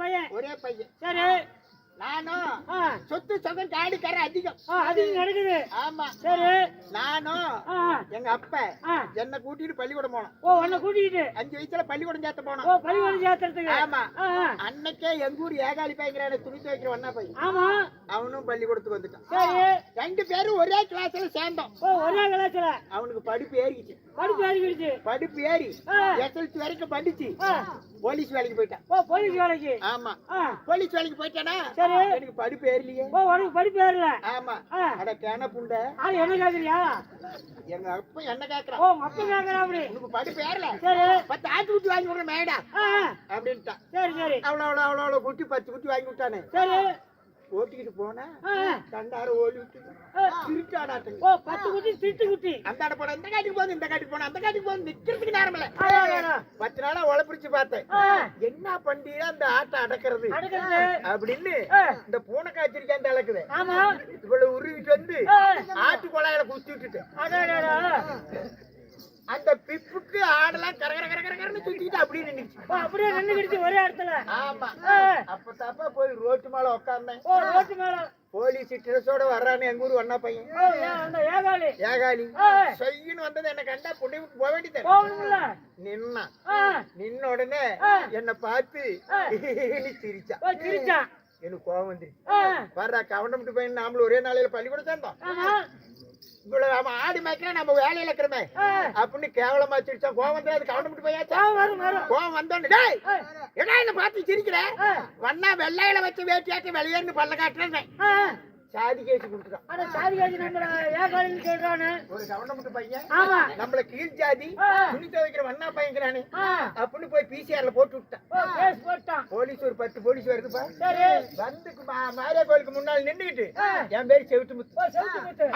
பையன். ஒரே பையன். சரி. நானும் சொத்து சொகம் காடிக்கார அதிகம். அதிகம் நடக்குது. ஆமா. சரி. நானும் எங்க அப்பா என்ன கூட்டிட்டு பள்ளிக்கூடம் போனோம். உன்னை கூட்டிட்டு 5 வயசுல பள்ளிக்கூடம் சேர்த்த போனோம். பள்ளிக்கூடம் சேர்த்துறதுக்கு. ஆமா. அன்னைக்கே எங்க ஊர் ஏகாலி பையன் துணி துவைக்கிற வண்ணா பையன். ஆமா. அவனும் பள்ளிக்கூடத்துக்கு வந்துட்டான். சரி. 2 பேரும் ஒரே கிளாஸ்ல சேர்ந்தோம். ஒரே கிளாஸ்ல. அவனுக்கு படிப்பு ஏறிச்சு. படிப்பு ஏறி எஸ்எல்சி வரைக்கும் படிச்சு போலீஸ் வேலைக்கு போயிட்டான். போலீஸ் வேலைக்கு. ஆமா. போலீஸ் வேலைக்கு போயிட்டானா எனக்கு படிப்பு ஏறலையே. உனக்கு படிப்பு ஏறல. ஆமா. அட கேன புண்ட என்ன கேக்குறியா? எங்க அப்பா என்ன கேக்குறான்? அப்பா கேக்குறா அப்படி. உனக்கு படிப்பு ஏறல. சரி. 10 ஆட்டு குட்டி வாங்கி விடுற மேடா அப்படின்ட்டான். சரி சரி. அவ்வளோ குட்டி 10 குட்டி வாங்கி விட்டானே. சரி. ஓட்டிக்கிட்டு போனா கண்டார ஓடி விட்டு திருட்டாடாட்டம். 10 குட்டி திருட்டு குட்டி. அந்த போன இந்த காட்டுக்கு போகுது, இந்த காட்டுக்கு போன அந்த காட்டுக்கு போகுது, நிக்கிறதுக்கு நேரம் இல்ல. 10 நாளா உழப்பிடிச்சு பார்த்தேன். என்ன பண்டிகை அந்த ஆட்டை அடக்கிறது அப்படின்னு இந்த பூனை காய்ச்சிருக்கான் அளக்குது. இவ்வளவு உருவிட்டு வந்து ஆட்டு கொலையில குத்தி விட்டுட்டு அந்த பிப்புக்கு ஆடெல்லாம் கரகர கரகரன்னு சுத்திட்டு அப்படியே நின்னுச்சு. ஒரே இடத்துல. ஆமா. அப்ப தப்பா போய் ரோட்டு மேல உட்கார்ந்தேன். ரோட்டு மேல போலீஸ் ட்ரெஸ்ஸோட வர்றானு எங்க ஊர் வண்ணா பையன். ஏகாலி செய்யன்னு வந்தது என்ன கண்டா பொண்ணு போக வேண்டியது. நின்ன உடனே என்ன பார்த்து சிரிச்சான். எனக்கு கோவம் வந்துருச்சு. வர்றா கவர்மெண்ட் பையன் நாமளும் ஒரே நாளையில பள்ளிக்கூடம் சேர்ந்தோம். இவ்வளவு அவன் ஆடி மேய்க்கிறேன் நம்ம வேலையில இருக்கிறமே அப்படின்னு கேவலமா சிரிச்சான். கோவம் வந்து அது கவர்மெண்ட் பையாச்சா. கோவம் வந்தோன்னு டேய் என்ன என்ன பார்த்து சிரிக்கிற வண்ணா வெள்ளையில வச்சு வேட்டியாட்டி வெளியேன்னு பல்ல காட்டுறேன். சாதி கேசி கொடுத்துட்டான். சாதி கேசி நம்ம ஏகாலின்னு சொல்றானே ஒரு கவர்மெண்ட் பையன். ஆமா. நம்மள கீழ் ஜாதி துணி துவைக்கிற வண்ணா பையங்கிறானே அப்படின்னு போய் பிசிஆர்ல போட்டு விட்டான். போலீஸ் ஒரு 10 போலீஸ் வருதுப்பா. வந்து மாரியா கோயிலுக்கு முன்னாள் நின்றுட்டு என் பேரு செவிட்டு முத்து.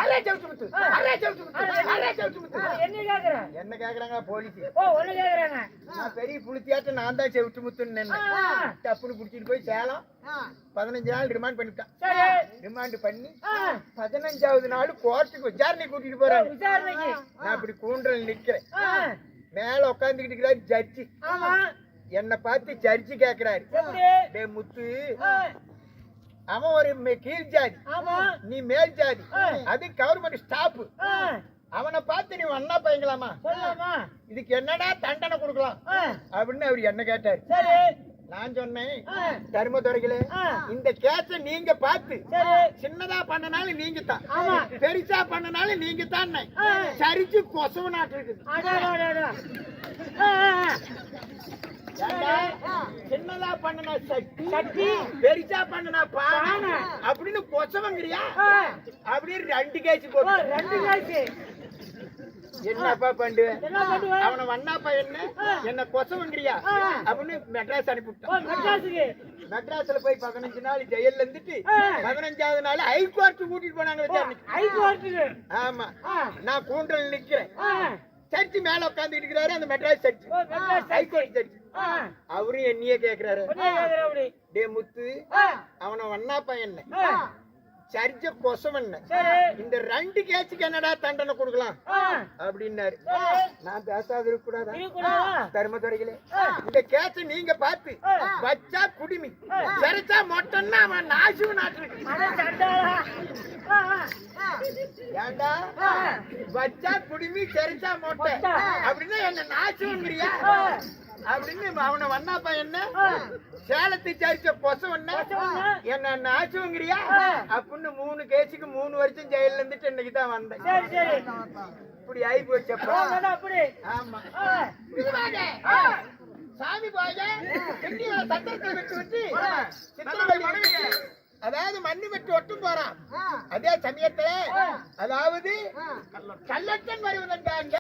அரே செவிட்டு முத்து, அரே செவிட்டு முத்து, அரே செவிட்டு முத்து. என்ன கேக்குறாங்க போலீஸ்? நான் பெரிய புளித்தியாட்டு நான் தான் செவிட்டு முத்துன்னு நின்னேன். தப்புன்னு புடிச்சிட்டு போய் சேலம் 15 நாள் ரிமாண்ட் பண்ணிட்டான். ரிமாண்ட் பண்ணி 15வது நாள் கோர்ட்டுக்கு விசாரணை கூட்டிட்டு போறாங்க. நான் இப்படி கூண்டல் நிக்கிறேன். மேல உட்காந்துக்கிட்டு இருக்கிறாரு ஜட்ஜி. என்ன பார்த்து ஜட்ஜி கேக்குறாரு, டே முத்து அவன் ஒரு கீழ் ஜாதி, நீ மேல் ஜாதி, அது கவர்மெண்ட் ஸ்டாப். அவனை பார்த்து நீ அண்ணா பையங்களாமா, இதுக்கு என்னடா தண்டனை கொடுக்கலாம் அப்படின்னு அவர் என்ன கேட்டாரு. நான் சொன்னேன், தர்மதுரைகளே இந்த கேஸ நீங்க பார்த்து சின்னதா பண்ணனாலும் நீங்க தான், பெருசா பண்ணனாலும் நீங்க தான். சரிச்சு கொசவு நாட்டு இருக்குது. சின்னதா பண்ணனா சட்டி, பெருசா பண்ணனா பானை அப்படின்னு கொசவங்கிறியா அப்படின்னு 2 கேஸ் போட்டு 2 கேஸ் என்னப்பா பண்ணுவேன். அவனை வண்ணா பையன் என்ன கொசவங்கிறியா அப்படின்னு மெட்ராஸ் அனுப்பிவிட்டான். மெட்ராஸ்ல போய் 15 நாள் ஜெயில இருந்துட்டு 15வது நாள் ஹைகோர்ட் கூட்டிட்டு போனாங்க. ஆமா, நான் கூண்டல் நிக்கிறேன். சர்ச்சி மேல உட்கார்ந்து இருக்கிறாரு அந்த மெட்ராஸ் சர்ச்சி, ஹைகோர்ட் சர்ச்சி. அவரும் என்னையே கேக்குறாரு, டே முத்து அவனை வண்ணா பையன் சரிச்ச கொசவன், இந்த 2 கேஸுக்கு என்னடா தண்டனை கொடுக்கலாம் அப்படின்னாரு. நான் பேசாத இருக்க கூடாதா? தர்மதுரைகளே இந்த கேஸ நீங்க பார்த்து வச்சா குடிமி, சரிச்சா மொட்டன்னா அவன் நாசு நாட்டு. ஏண்டா வச்சா குடிமி சரிச்சா மொட்டை அப்படின்னா என்ன நாசுங்கிறியா அப்படின்னு அவனை வண்ணா பையன் சேலத்தை சரிச்ச கொசவன் என்ன நாசுங்கிறியா அப்படின்னு 3 கேஸுக்கு 3 வருஷம் ஜெயில இருந்துட்டு இன்னைக்குதான் வந்தேன். இப்படி ஆகி போச்சப்பா. ஆமா, சாமி போய சத்திரத்தை விட்டு விட்டு அதாவது மண்ணு வெட்டு ஒட்டும் போறான். அதே சமயத்துல அதாவது கள்ளட்டன் வருவதற்காக